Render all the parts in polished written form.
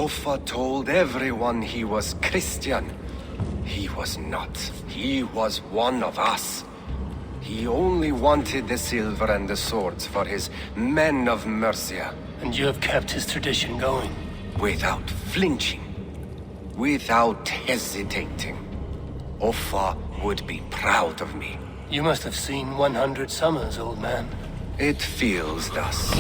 Offa told everyone he was Christian. He was not. He was one of us. He only wanted the silver and the swords for his men of Mercia. And you have kept his tradition going. Without flinching. Without hesitating. Offa would be proud of me. You must have seen 100 summers, old man. It feels thus.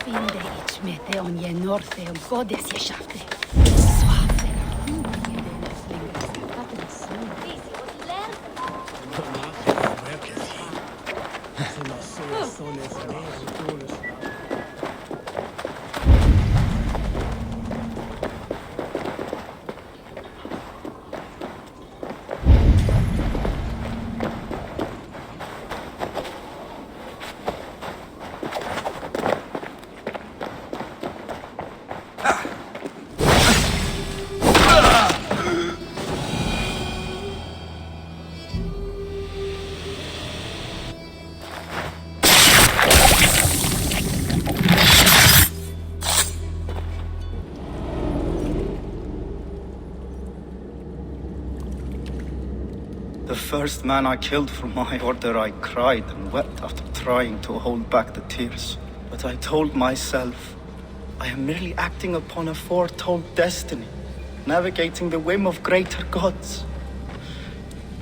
Finde ich mete on je norte om godes je schafte. Swafte. The first man I killed for my order, I cried and wept after trying to hold back the tears. But I told myself, I am merely acting upon a foretold destiny, navigating the whim of greater gods.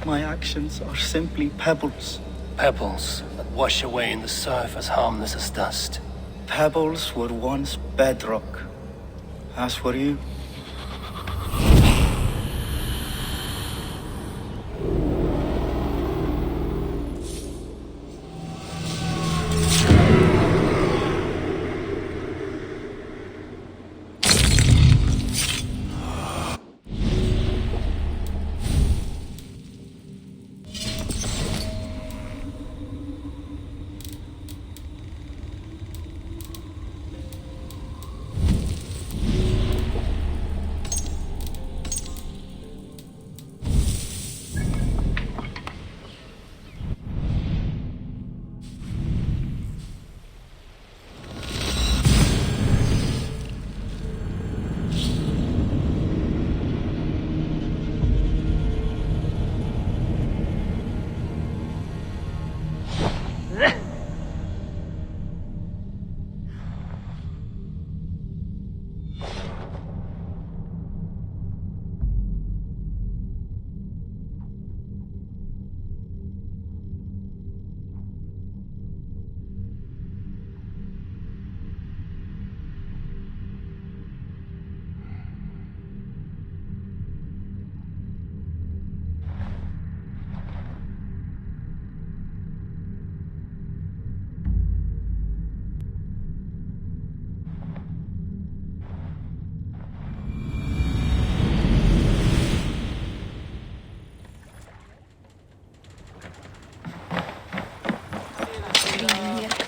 My actions are simply pebbles. Pebbles that wash away in the surf as harmless as dust. Pebbles were once bedrock, as were you.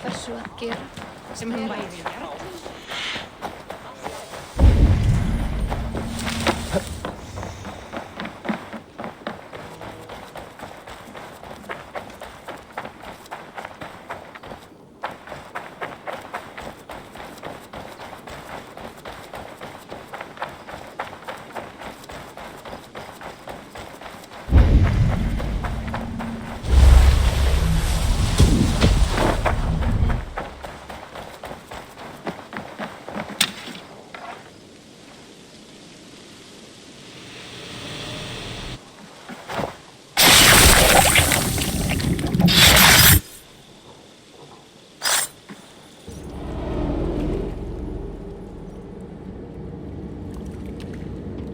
Hversu að gera sem hann væri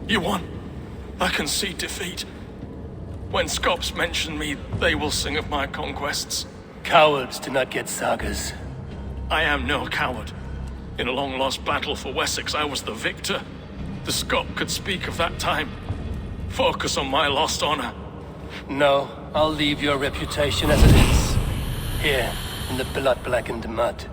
You won. I can see defeat. When Scops mention me, they will sing of my conquests. Cowards do not get sagas. I am no coward. In a long-lost battle for Wessex, I was the victor. The Scop could speak of that time. Focus on my lost honor. No, I'll leave your reputation as it is. Here, in the blood-blackened mud.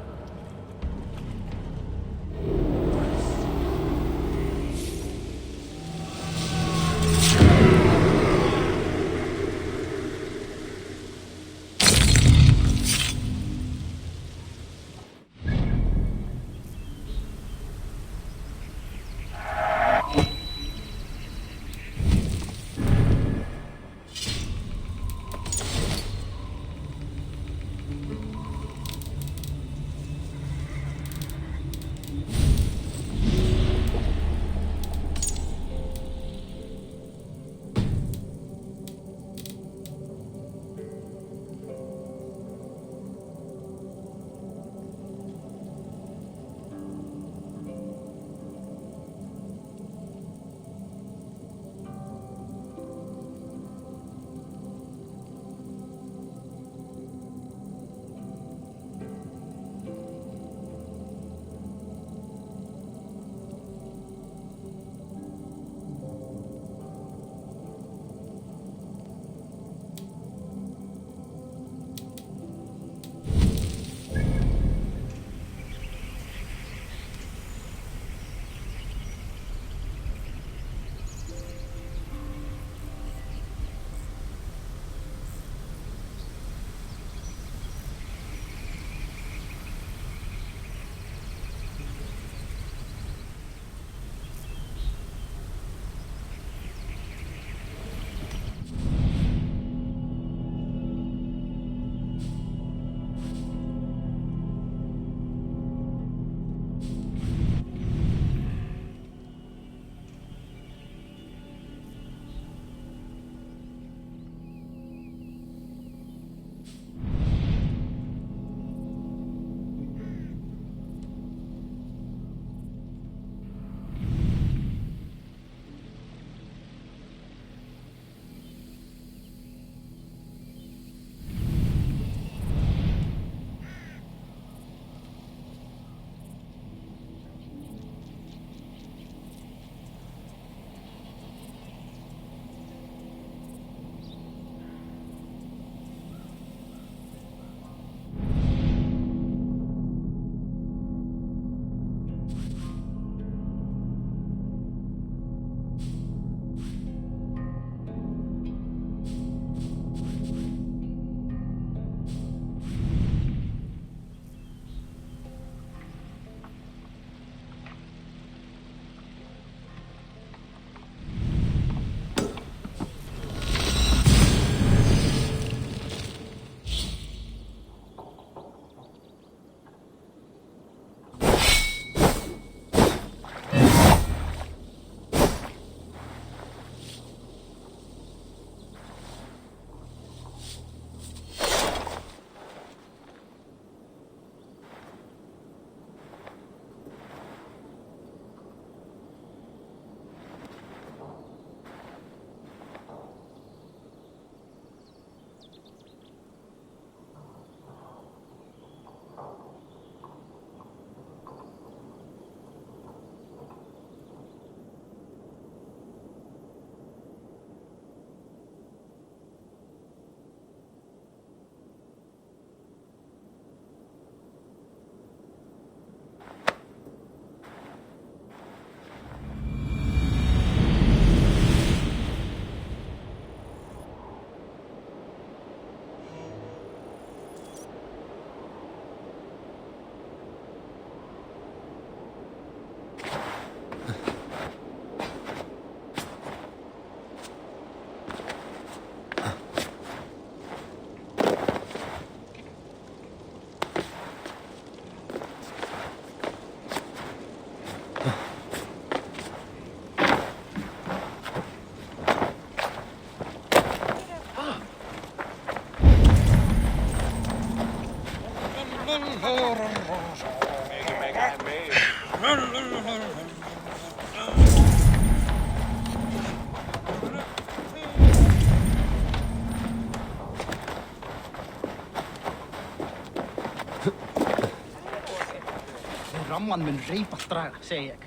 Saman mun reyfast draga, segi ég.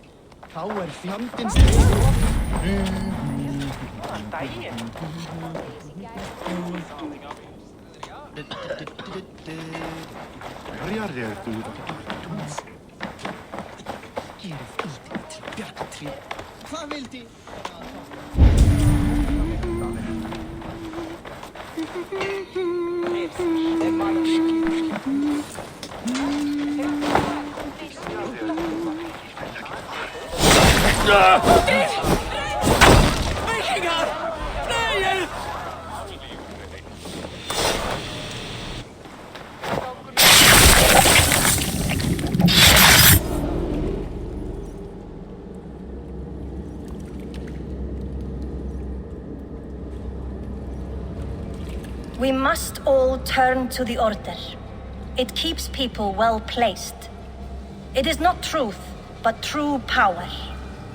Þá fjandinn Hverjar þú? Gerið íþinn til bjargatré. Hvað vildi? We must all turn to the Order. It keeps people well placed. It is not truth, but true power.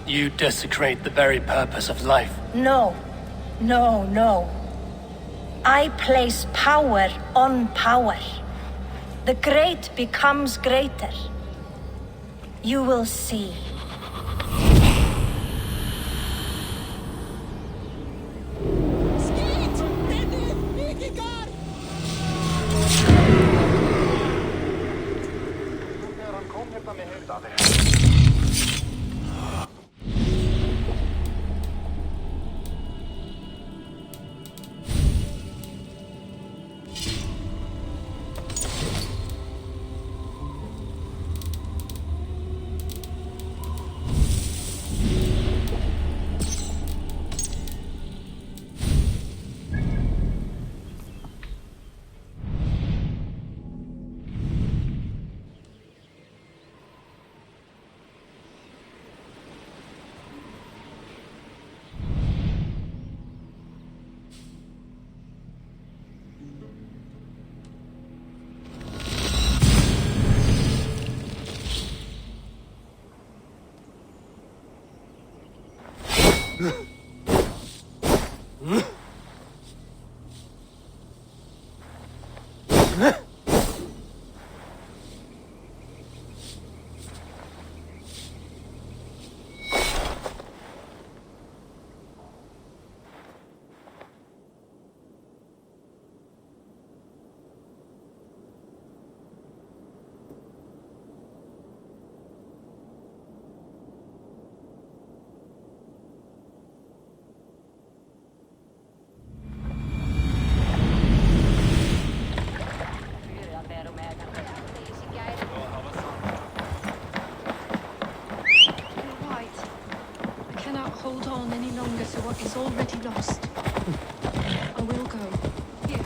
You desecrate the very purpose of life. No, no, no. I place power on power. The great becomes greater. You will see. Is already lost. I will go. Here.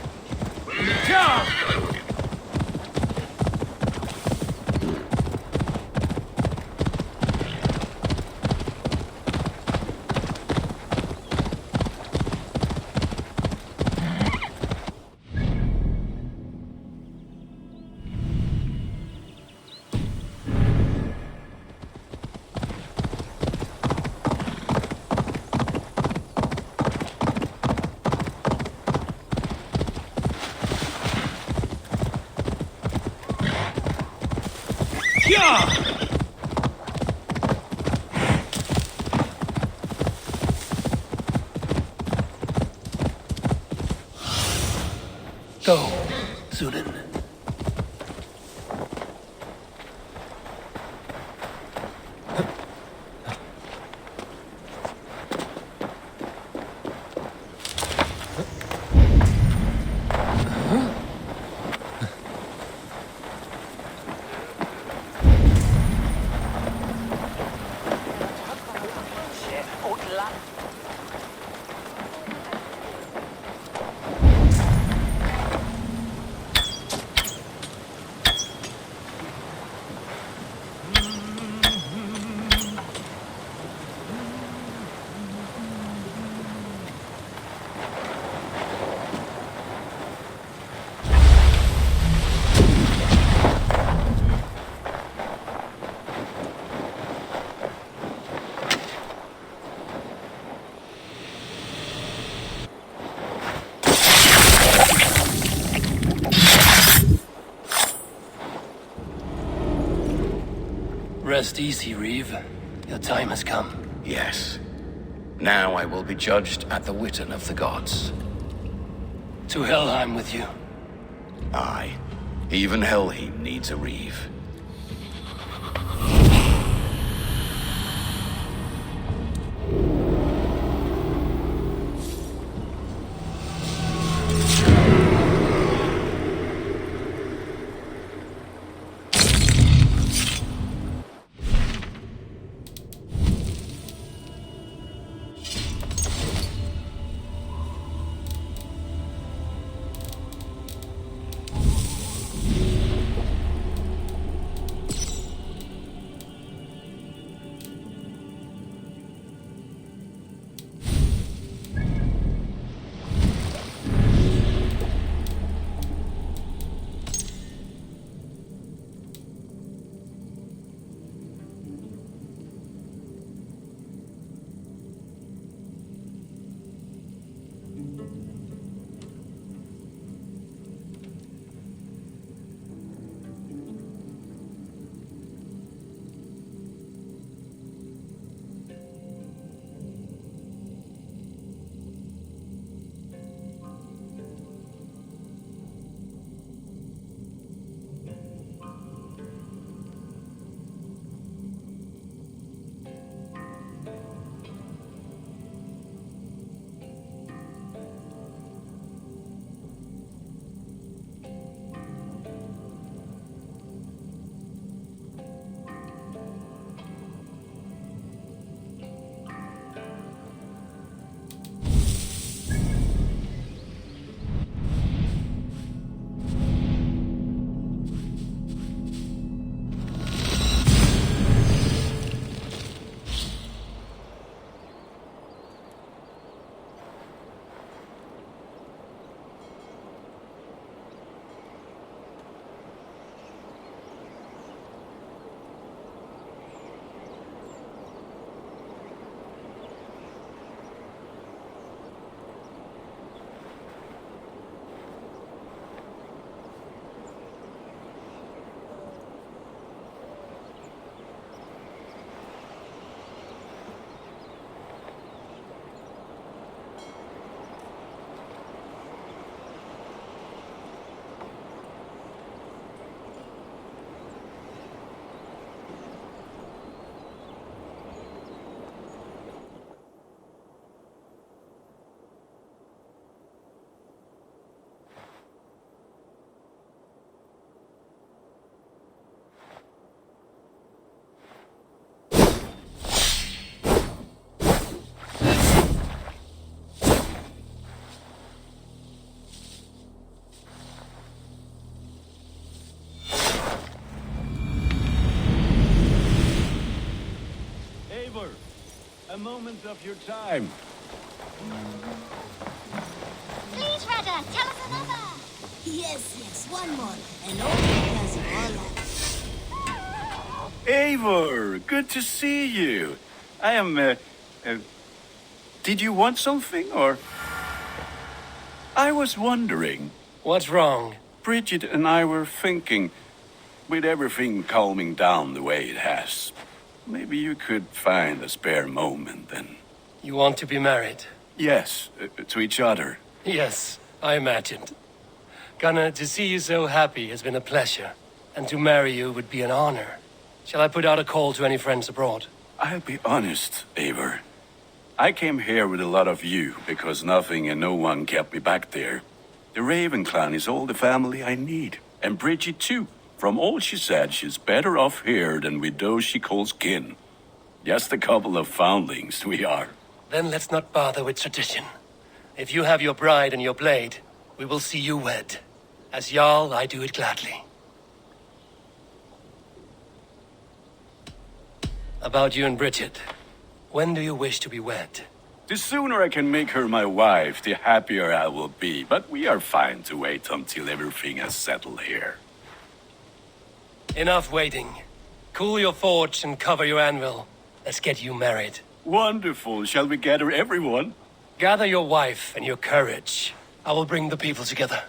Go, Zulin. Rest easy, Reeve. Your time has come. Yes. Now I will be judged at the Witten of the gods. To Helheim with you. Aye. Even Helheim needs a Reeve. A moment of your time. Please, Rada, tell us another. Yes, one more. And all because of all that. Eivor, good to see you. I am, did you want something, or? I was wondering. What's wrong? Bridget and I were thinking, with everything calming down the way it has, maybe you could find a spare moment and... You want to be married? Yes, to each other. Yes, I imagined. Gunnar, to see you so happy has been a pleasure. And to marry you would be an honor. Shall I put out a call to any friends abroad? I'll be honest, Eivor. I came here with a lot of you because nothing and no one kept me back there. The Raven clan is all the family I need. And Bridget too. From all she said, she's better off here than with those she calls kin. Just a couple of foundlings we are. Then let's not bother with tradition. If you have your bride and your blade, we will see you wed. As Jarl, I do it gladly. About you and Bridget. When do you wish to be wed? The sooner I can make her my wife, the happier I will be. But we are fine to wait until everything has settled here. Enough waiting. Cool your forge and cover your anvil. Let's get you married. Wonderful. Shall we gather everyone? Gather your wife and your courage. I will bring the people together.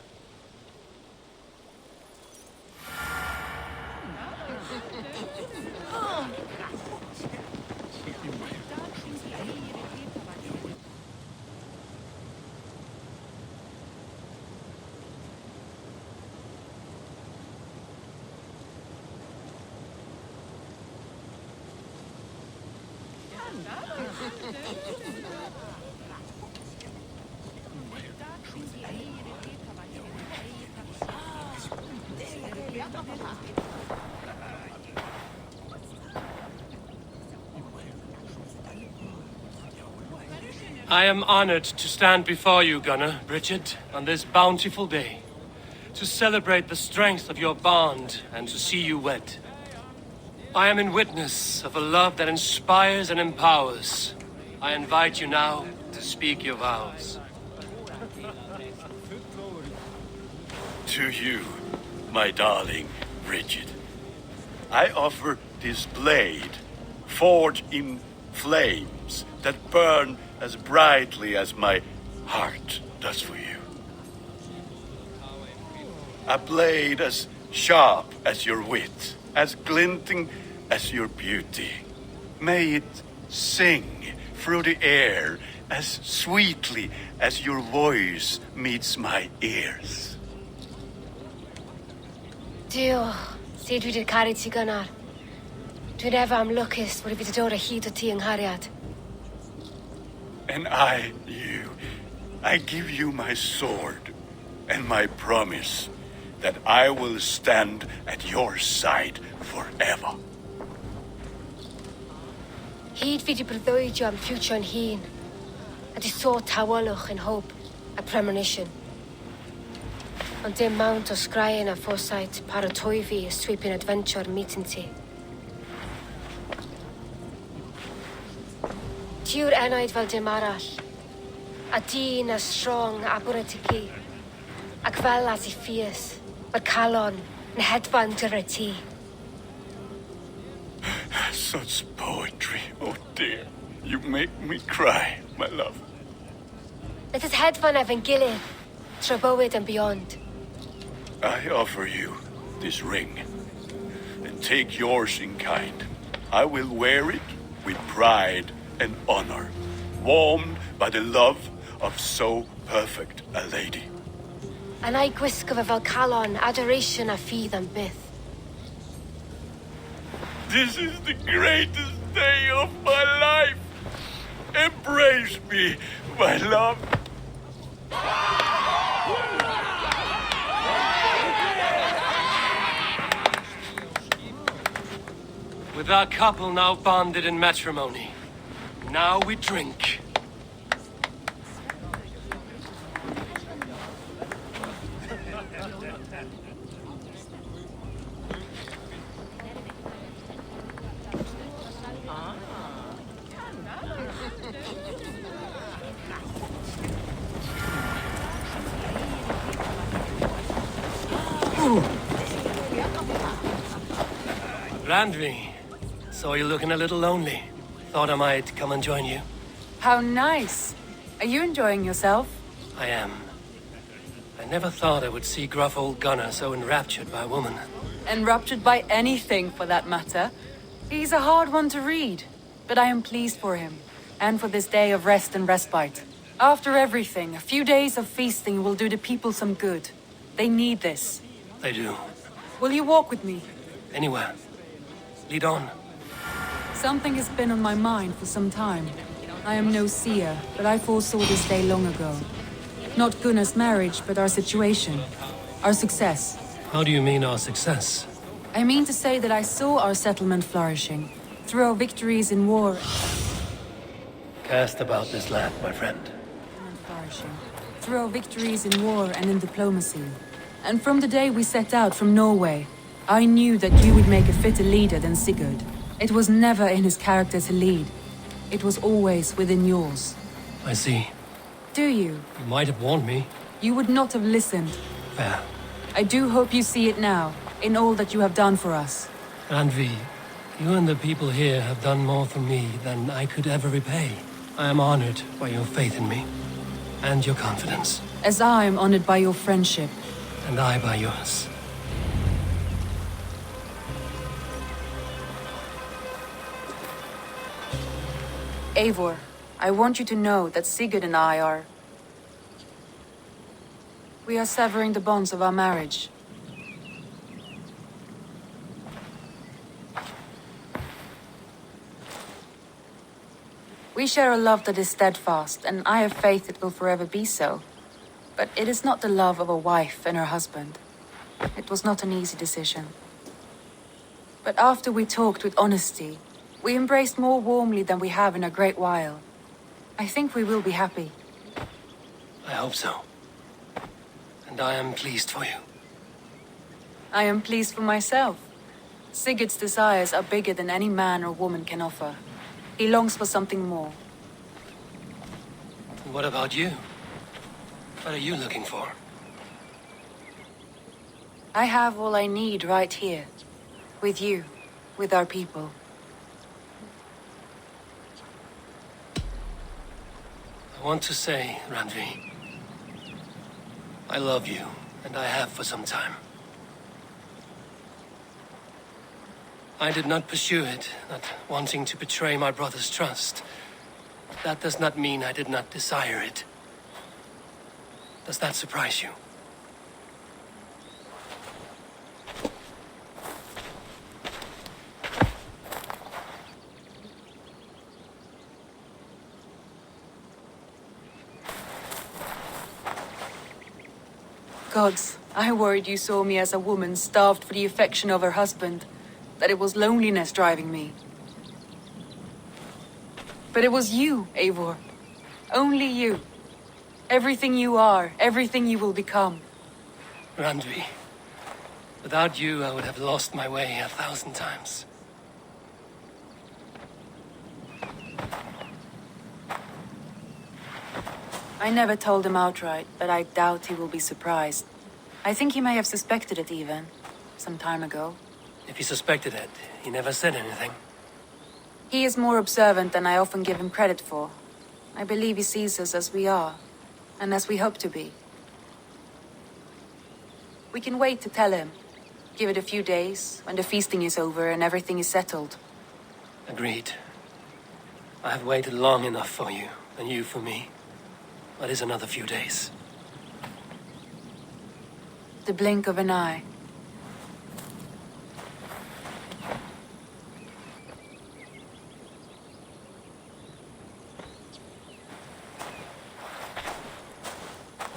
I am honored to stand before you, Gunnar, Bridget, on this bountiful day, to celebrate the strength of your bond and to see you wed. I am in witness of a love that inspires and empowers. I invite you now to speak your vows. To you, my darling Bridget, I offer this blade, forged in flames that burn as brightly as my heart does for you. A blade as sharp as your wit, as glinting as your beauty. May it sing through the air as sweetly as your voice meets my ears. Dio, sé dwi 'di caru ti Gunnar. Dwi'n efo am lwcus bod fi 'di dod o hyd o ti yng nghariad. And I give you my sword and my promise that I will stand at your side forever. Hyd fi 'di breuddwydio am ffiwtio yn hun, a 'di sôn tawelwch yn hope, a premonition. Ond dim mount o sgraen a foresight paratoi fi a sweeping adventure meeting ti. Ti yw'r enaid fel dim arall, a dyn as strong a bwrdd ac fel as I ffies, mae'r calon yn hedfan dyr y ti. Such poetry, oh dear. You make me cry, my love. Let us hedfan efo'n gilydd, tra bywyd and beyond. I offer you this ring, and take yours in kind. I will wear it with pride and honor, warmed by the love of so perfect a lady. And I gwisgo fe fel calon, adoration a ffydd am byth. This is the greatest day of my life. Embrace me, my love. With our couple now bonded in matrimony, now we drink. Randvi, saw you looking a little lonely. Thought I might come and join you. How nice. Are you enjoying yourself? I am. I never thought I would see gruff old Gunnar so enraptured by a woman. Enraptured by anything, for that matter. He's a hard one to read, but I am pleased for him, and for this day of rest and respite. After everything, a few days of feasting will do the people some good. They need this. They do. Will you walk with me? Anywhere. Lead on. Something has been on my mind for some time. I am no seer, but I foresaw this day long ago. Not Gunnar's marriage, but our situation. Our success. How do you mean our success? I mean to say that I saw our settlement flourishing. Through our victories in war... Cast about this land, my friend. Through our victories in war and in diplomacy. And from the day we set out from Norway, I knew that you would make a fitter leader than Sigurd. It was never in his character to lead. It was always within yours. I see. Do you? You might have warned me. You would not have listened. Fair. I do hope you see it now, in all that you have done for us. Randvi, you and the people here have done more for me than I could ever repay. I am honored by your faith in me, and your confidence. As I am honored by your friendship. And I by yours. Eivor, I want you to know that Sigurd and I are... We are severing the bonds of our marriage. We share a love that is steadfast, and I have faith it will forever be so. But it is not the love of a wife and her husband. It was not an easy decision. But after we talked with honesty, we embraced more warmly than we have in a great while. I think we will be happy. I hope so. And I am pleased for you. I am pleased for myself. Sigurd's desires are bigger than any man or woman can offer. He longs for something more. And what about you? What are you looking for? I have all I need right here. With you. With our people. I want to say, Randvi, I love you, and I have for some time. I did not pursue it, not wanting to betray my brother's trust. That does not mean I did not desire it. Does that surprise you? Gods, I worried you saw me as a woman starved for the affection of her husband. That it was loneliness driving me. But it was you, Eivor. Only you. Everything you are, everything you will become. Randvi, without you I would have lost my way 1,000 times. I never told him outright, but I doubt he will be surprised. I think he may have suspected it even, some time ago. If he suspected it, he never said anything. He is more observant than I often give him credit for. I believe he sees us as we are, and as we hope to be. We can wait to tell him. Give it a few days, when the feasting is over and everything is settled. Agreed. I have waited long enough for you, and you for me. What is another few days? The blink of an eye.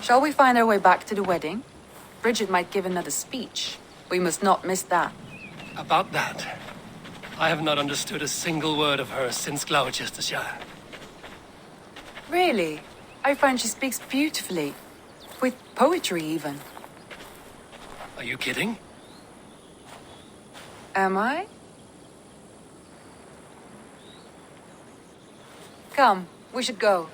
Shall we find our way back to the wedding? Bridget might give another speech. We must not miss that. About that, I have not understood a single word of hers since Gloucestershire. Really? I find she speaks beautifully. With poetry, even. Are you kidding? Am I? Come, we should go.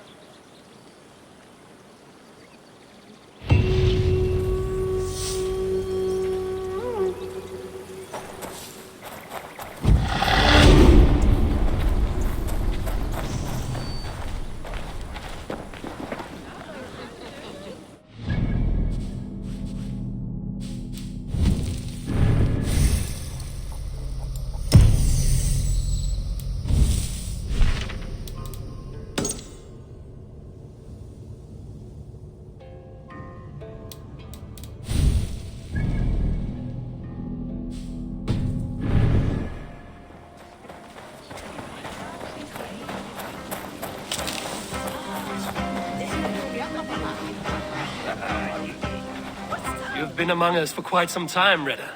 You've been among us for quite some time, Reda.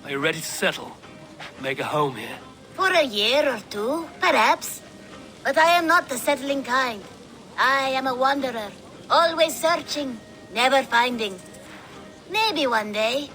Are you ready to settle? Make a home here? For a year or two, perhaps. But I am not the settling kind. I am a wanderer, always searching, never finding. Maybe one day.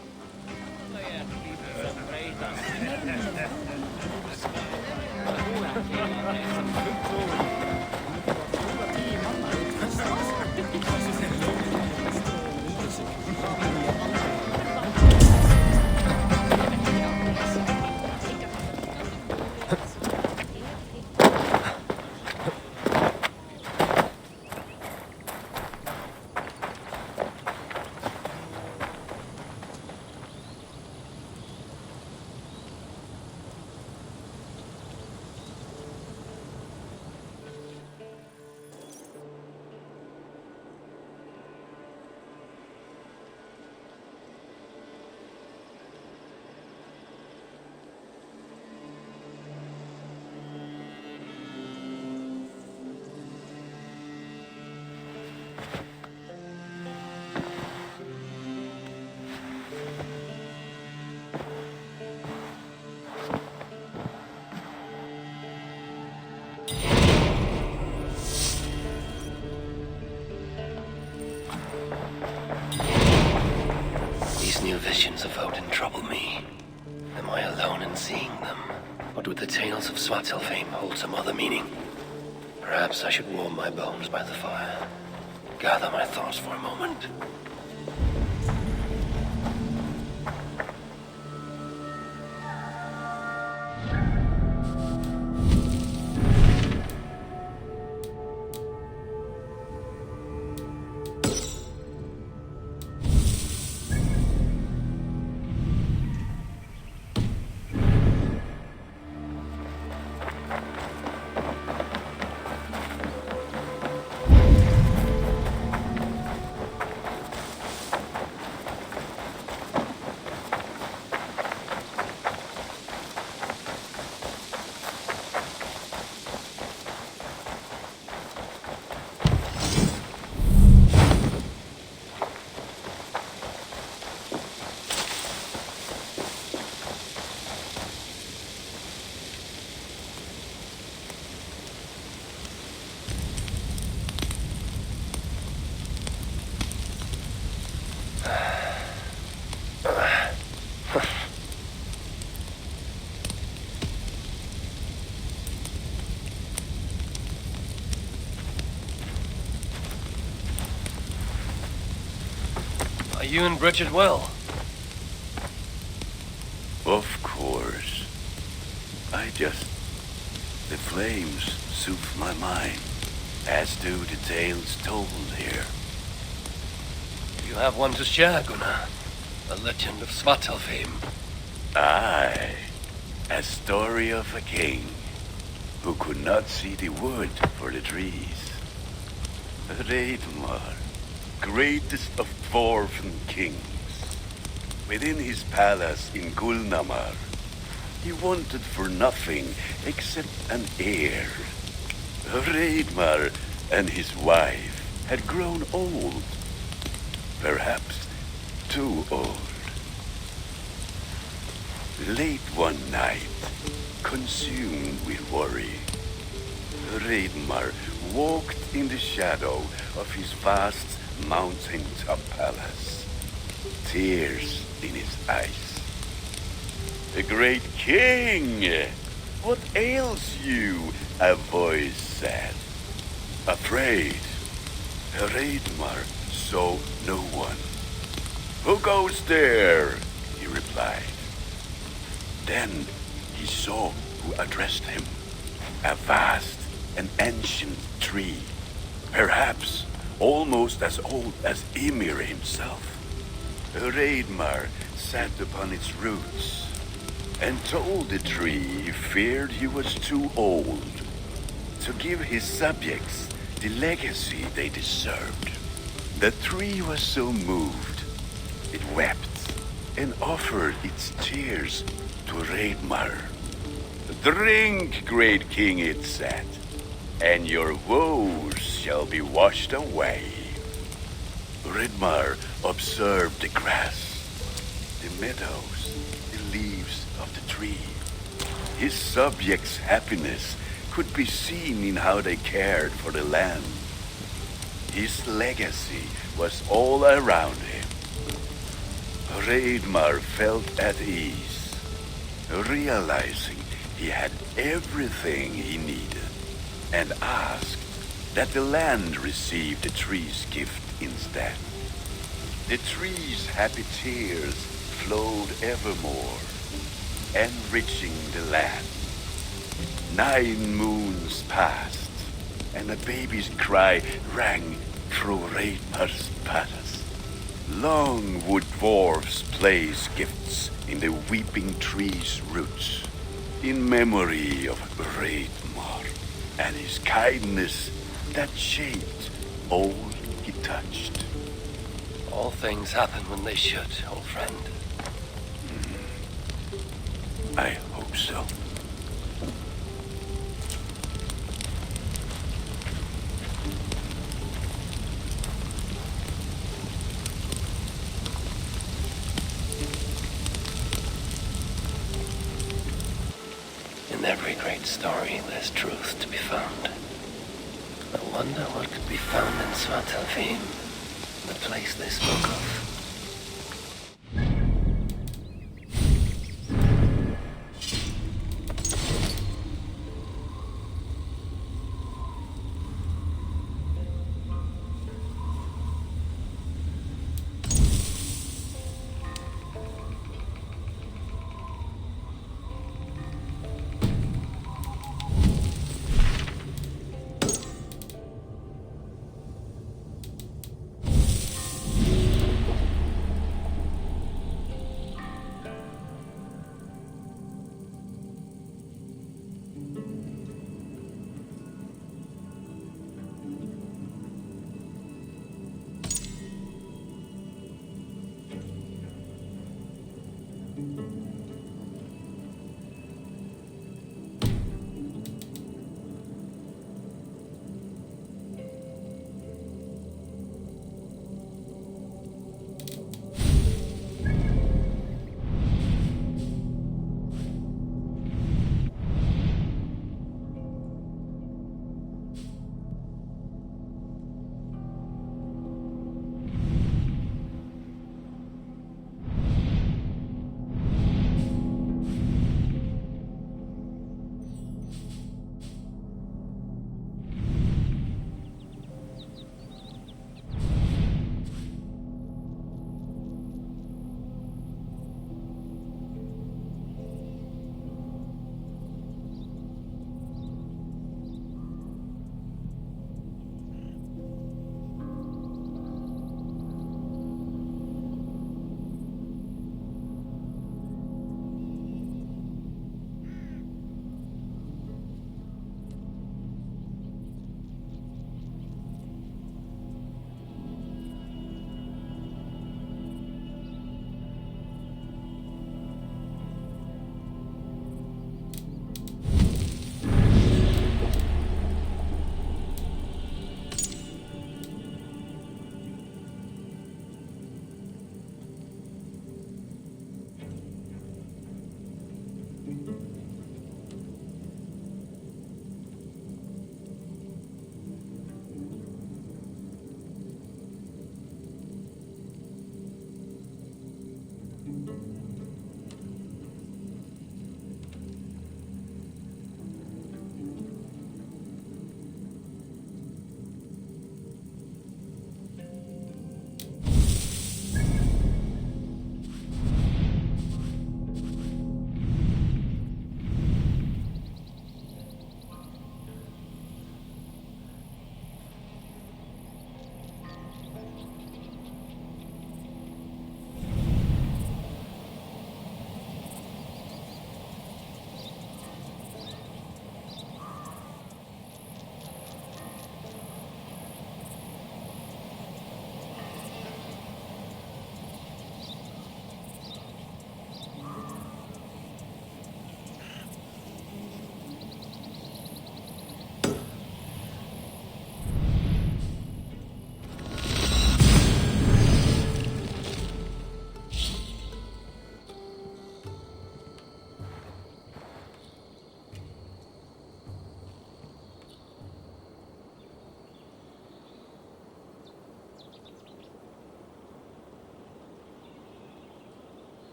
These new visions of Odin trouble me. Am I alone in seeing them? Or do the tales of Svartalfheim hold some other meaning? Perhaps I should warm my bones by the fire. Gather my thoughts for a moment. Are you and Bridget well? Of course. The flames soothe my mind, as do the tales told here. You have one to share, Gunnar. The legend of Svartalfheim. Aye, a story of a king who could not see the wood for the trees. Reidmar, greatest of dwarven kings. Within his palace in Gulnamar, he wanted for nothing except an heir. Reidmar and his wife had grown old. Perhaps too old. Late one night, consumed with worry, Reidmar walked in the shadow of his vast mountain-top palace, tears in his eyes. "The great king! What ails you?" a voice said. Afraid, Reidmar saw no one. "Who goes there?" he replied. Then he saw who addressed him. A vast and ancient tree, perhaps almost as old as Ymir himself. Reidmar sat upon its roots and told the tree he feared he was too old to give his subjects the legacy they deserved. The tree was so moved, it wept and offered its tears to Reidmar. "Drink, great king," it said, "and your woes shall be washed away." Reidmar observed the grass, the meadows, the leaves of the tree. His subjects' happiness could be seen in how they cared for the land. His legacy was all around him. Reidmar felt at ease, realizing he had everything he needed, and asked that the land receive the tree's gift instead. The tree's happy tears flowed evermore, enriching the land. 9 moons passed, and a baby's cry rang through Reidmar's palace. Long would dwarves place gifts in the weeping tree's roots, in memory of Reidmar and his kindness that shaped all he touched. All things happen when they should, old friend. I hope so. great story, there's truth to be found. I wonder what could be found in Svartalfheim, the place they spoke of.